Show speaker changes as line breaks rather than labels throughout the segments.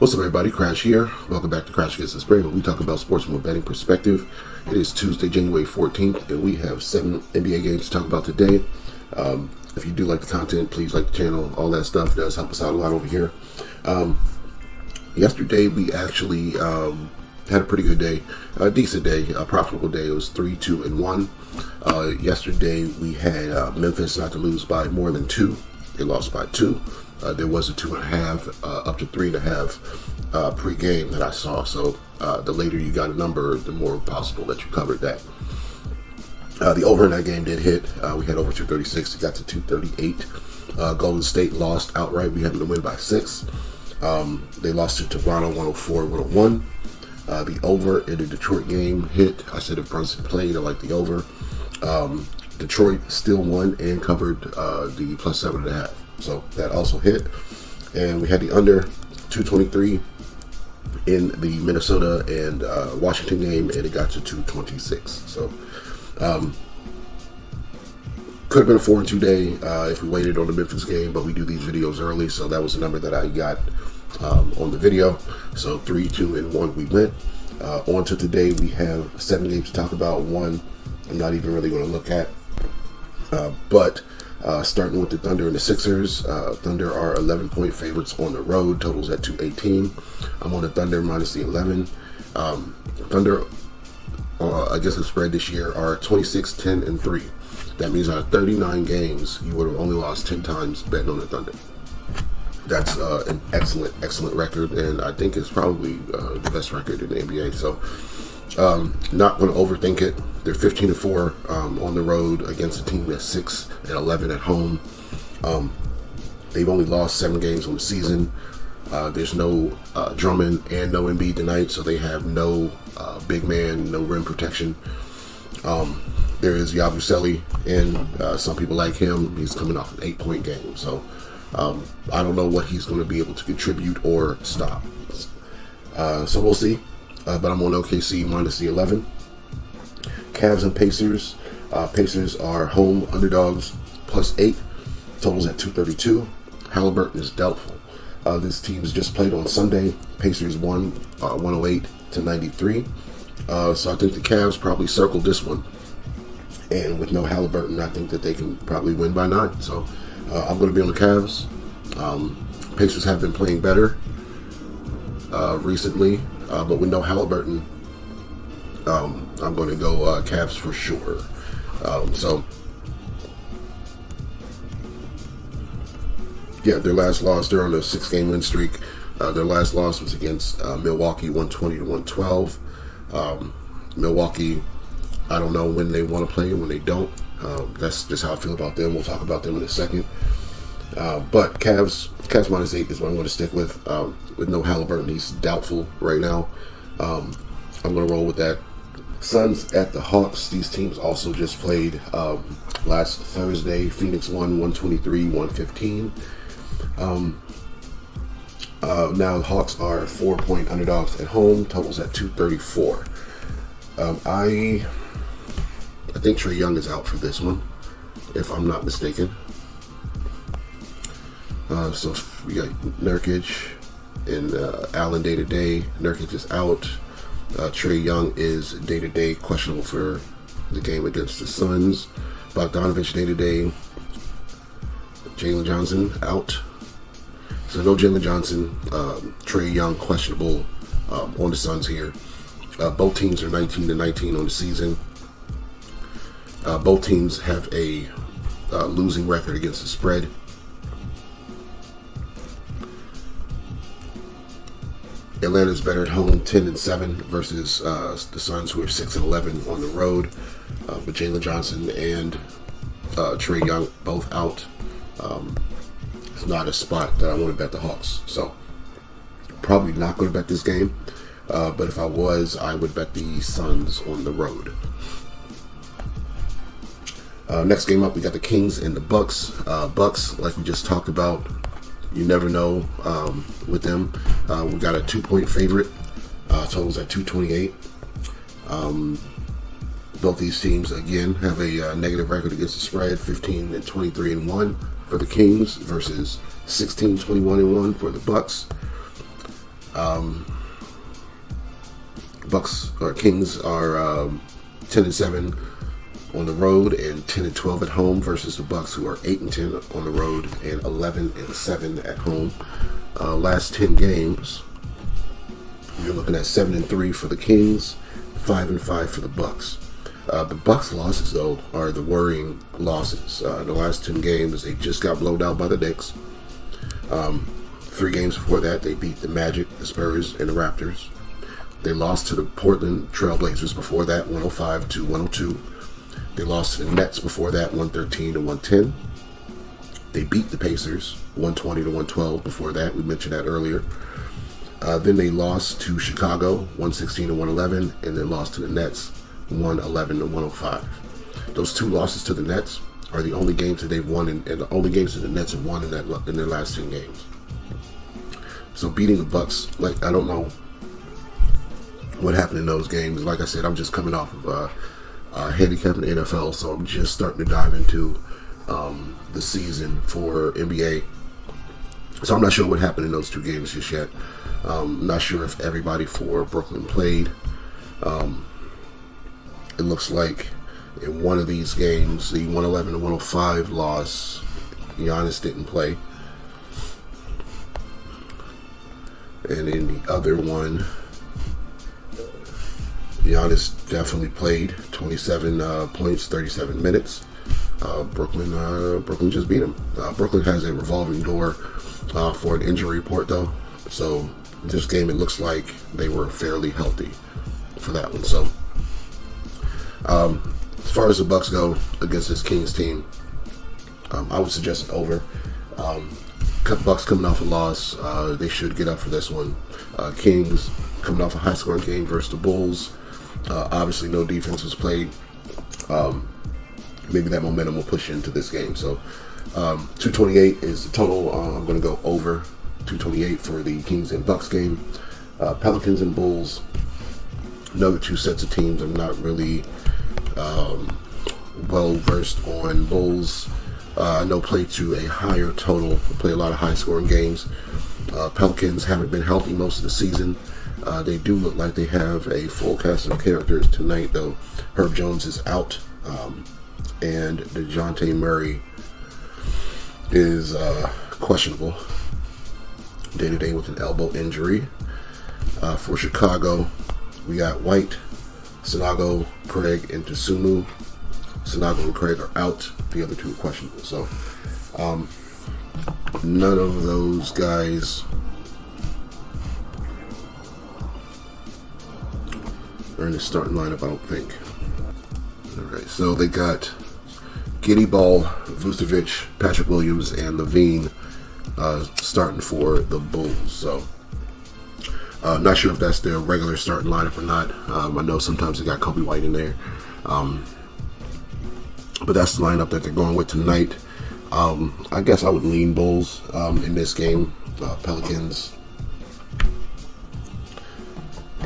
What's up, everybody? Crash here. Welcome back to Crash Gets the Spray, where we talk about sports from a betting perspective. It is Tuesday, January 14th, and we have 7 NBA games to talk about today. If you do like the content, please like the channel. All that stuff does help us out a lot over here. Yesterday, we actually had a pretty good day, a decent day, a profitable day. It was 3-2-1. Yesterday, we had Memphis not to lose by more than 2. They lost by 2. There was a 2.5 up to 3.5 pre-game that I saw. So the later you got a number, the more possible that you covered that. The over in that game did hit. We had over 236. It got to 238. Golden State lost outright. We had them to win by 6. They lost to Toronto 104-101. The over in the Detroit game hit. I said if Brunson played, I like the over. Detroit still won and covered the plus 7.5. So that also hit. And we had the under 223 in the Minnesota and Washington game, and it got to 226. So could have been a 4-2 day if we waited on the Memphis game, but we do these videos early, so that was the number that I got on the video. So 3-2-1 we went. On to today, we have 7 games to talk about. One I'm not even really going to look at, but starting with the Thunder and the Sixers. Thunder are 11-point favorites on the road. Totals at 218. I'm on the Thunder minus the 11. Thunder, against the spread this year, are 26-10-3. That means out of 39 games, you would have only lost 10 times betting on the Thunder. That's an excellent record, and I think it's probably the best record in the NBA. So, not going to overthink it. They're 15-4 on the road against a team that's 6-11 at home. They've only lost 7 games on the season. There's no Drummond and no Embiid tonight, so they have no big man, no rim protection. There is Yabusele, and some people like him. He's coming off an 8-point game, so I don't know what he's going to be able to contribute or stop. So we'll see. But I'm on OKC minus the 11. Cavs and Pacers. Pacers are home underdogs plus 8. Totals at 232. Halliburton is doubtful. This team's just played on Sunday. Pacers won 108-93. So I think the Cavs probably circled this one. And with no Halliburton, I think that they can probably win by 9. So I'm going to be on the Cavs. Pacers have been playing better recently, but with no Halliburton, I'm going to go Cavs for sure. So, yeah, their last loss, they're on a 6-game win streak. Their last loss was against Milwaukee, 120-112. Milwaukee, I don't know when they want to play and when they don't. That's just how I feel about them. We'll talk about them in a second. But Cavs minus 8 is what I'm going to stick with. With no Halliburton, he's doubtful right now. I'm going to roll with that. Suns at the Hawks. These teams also just played last Thursday. Phoenix won 123-115. Now the Hawks are 4-point underdogs at home. Totals at 234. I think Trae Young is out for this one, if I'm not mistaken. So we got Nurkic and Allen day-to-day. Nurkic is out. Trae Young is day-to-day, questionable for the game against the Suns. Bogdanovich day-to-day. Jalen Johnson out. So no Jalen Johnson. Trae Young questionable on the Suns here. Both teams are 19-19 on the season. Both teams have a losing record against the spread. Atlanta's better at home, 10-7 versus the Suns, who are 6-11 on the road. With Jalen Johnson and Trae Young both out, it's not a spot that I want to bet the Hawks. So probably not going to bet this game. But if I was, I would bet the Suns on the road. Next game up, we got the Kings and the Bucks. Bucks, like we just talked about, you never know with them. We got a 2-point favorite. Totals at 228. Both these teams, again, have a negative record against the spread, 15-23-1 for the Kings versus 16-21-1 for the Bucks. Bucks or Kings are 10-7 on the road and 10-12 at home versus the Bucks, who are 8-10 on the road and 11-7 at home. Last 10 games, you're looking at 7-3 for the Kings, 5-5 for the Bucks. The Bucks losses, though, are the worrying losses. The last 10 games, they just got blown out by the Knicks. 3 games before that, they beat the Magic, the Spurs, and the Raptors. They lost to the Portland Trailblazers before that, 105-102. They lost to the Nets before that, 113-110. They beat the Pacers, 120-112 before that. We mentioned that earlier. Then they lost to Chicago, 116-111, and then lost to the Nets, 111-105. Those 2 losses to the Nets are the only games that they've won, and the only games that the Nets have won in their last 10 games. So beating the Bucks, like, I don't know what happened in those games. Like I said, I'm just coming off of handicapping the NFL, so I'm just starting to dive into the season for NBA. So I'm not sure what happened in those 2 games just yet. I'm not sure if everybody for Brooklyn played. It looks like in one of these games, the 111-105 loss, Giannis didn't play. And in the other one, Giannis definitely played, 27 points, 37 minutes. Brooklyn just beat him. Brooklyn has a revolving door for an injury report, though. So this game, it looks like they were fairly healthy for that one. So as far as the Bucks go against this Kings team, I would suggest an over. Bucks coming off a loss, they should get up for this one. Kings coming off a high-scoring game versus the Bulls. Obviously, no defense was played. Maybe that momentum will push into this game. So, 228 is the total. I'm going to go over 228 for the Kings and Bucks game. Pelicans and Bulls, another 2 sets of teams. I'm not really well versed on. Bulls, I know, play to a higher total, play a lot of high-scoring games. Pelicans haven't been healthy most of the season. They do look like they have a full cast of characters tonight, though. Herb Jones is out, and DeJounte Murray is questionable day-to-day with an elbow injury. For Chicago, we got White, Sanago, Craig, and Tsumu. Sanago and Craig are out. The other 2 are questionable. So, none of those guys are in the starting lineup, I don't think. Alright, so they got Giddey Ball, Vucevic, Patrick Williams, and Levine starting for the Bulls. So, not sure if that's their regular starting lineup or not. I know sometimes they got Kobe White in there. But that's the lineup that they're going with tonight. I guess I would lean Bulls in this game. Pelicans,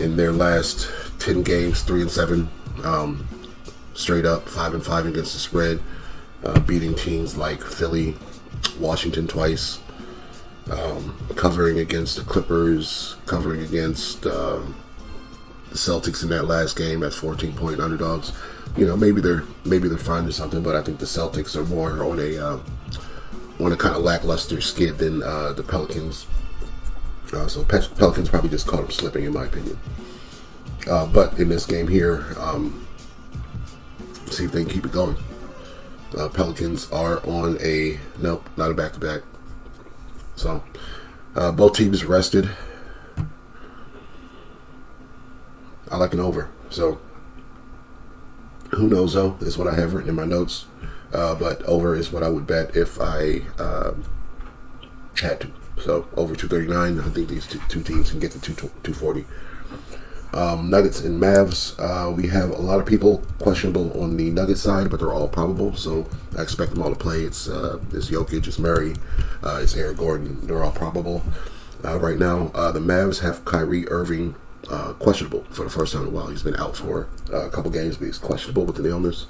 in their last 10 games, 3-7, straight up, 5-5 against the spread, beating teams like Philly, Washington twice, covering against the Clippers, covering against the Celtics in that last game as 14-point underdogs. You know, maybe they're finding something, but I think the Celtics are more on a kind of lackluster skid than the Pelicans. So Pelicans probably just caught them slipping, in my opinion. But in this game here, see if they can keep it going. Pelicans are on not a back-to-back. So both teams rested. I like an over. So who knows, though, is what I have written in my notes. But over is what I would bet if I had to. So over 239, I think these two teams can get to 240. Nuggets and Mavs, we have a lot of people questionable on the Nuggets side, but they're all probable, so I expect them all to play. It's Jokic, it's Murray, it's Aaron Gordon. They're all probable right now. The Mavs have Kyrie Irving questionable for the first time in a while. He's been out for a couple games, but he's questionable with an illness,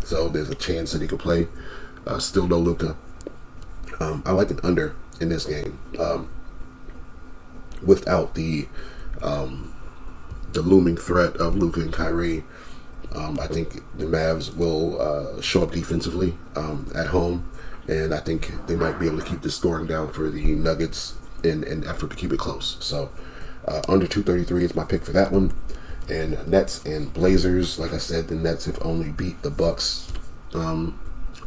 so there's a chance that he could play. Still no Luka. I like an under in this game. without the looming threat of Luka and Kyrie. I think the Mavs will show up defensively at home, and I think they might be able to keep the scoring down for the Nuggets in an effort to keep it close. So under 233 is my pick for that one. And Nets and Blazers, like I said, the Nets have only beat the Bucks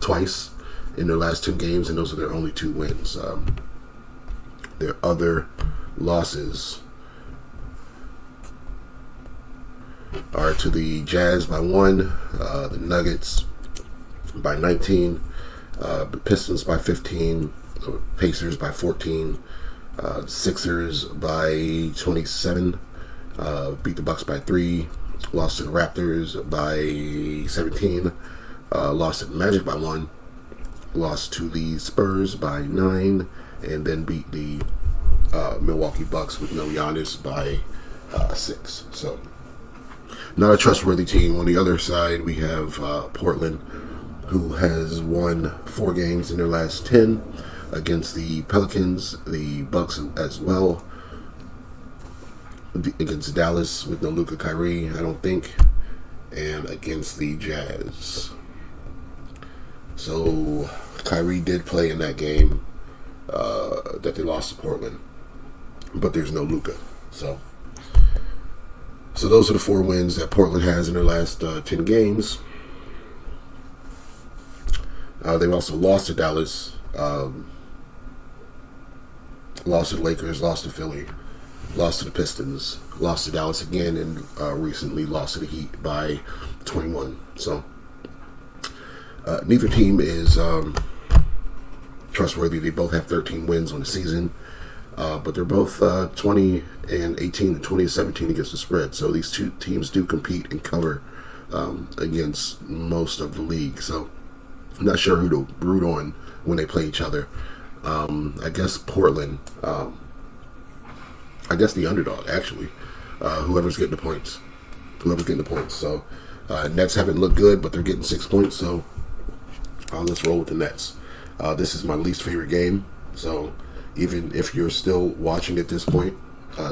twice in their last 2 games, and those are their only 2 wins. Their other losses are to the Jazz by 1, the Nuggets by 19, the Pistons by 15, the Pacers by 14, Sixers by 27, beat the Bucks by 3, lost to the Raptors by 17, lost to the Magic by 1, lost to the Spurs by 9, and then beat the Milwaukee Bucks with no Giannis by 6. So not a trustworthy team. On the other side, we have Portland, who has won 4 games in their last 10 against the Pelicans, the Bucks as well, against Dallas with no Luka, Kyrie, I don't think, and against the Jazz. So Kyrie did play in that game that they lost to Portland, but there's no Luka. So those are the 4 wins that Portland has in their last 10 games. They've also lost to Dallas, lost to the Lakers, lost to Philly, lost to the Pistons, lost to Dallas again, and recently lost to the Heat by 21. So neither team is trustworthy. They both have 13 wins on the season, but they're both 20 and 18 and 20 and 17 against the spread. So these 2 teams do compete and cover against most of the league. So I'm not sure who to root on when they play each other. I guess Portland. I guess the underdog, actually. Whoever's getting the points. So Nets haven't looked good, but they're getting 6 points. So let's roll with the Nets. This is my least favorite game. So even if you're still watching at this point,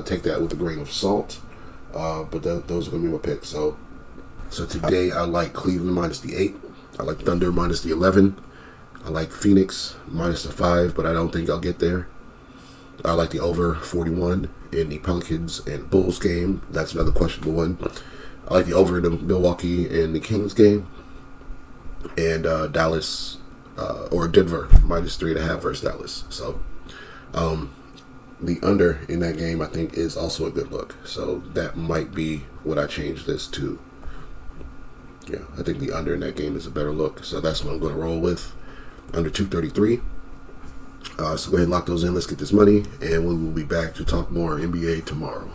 take that with a grain of salt. But those are going to be my picks. So today I like Cleveland minus the 8. I like Thunder minus the 11. I like Phoenix minus the 5, but I don't think I'll get there. I like the over 41 in the Pelicans and Bulls game. That's another questionable one. I like the over in the Milwaukee and the Kings game. And Dallas or Denver minus 3.5 versus Dallas. So the under in that game, I think, is also a good look. So that might be what I change this to. Yeah, I think the under in that game is a better look. So that's what I'm going to roll with. Under 233. So go ahead and lock those in. Let's get this money. And we will be back to talk more NBA tomorrow.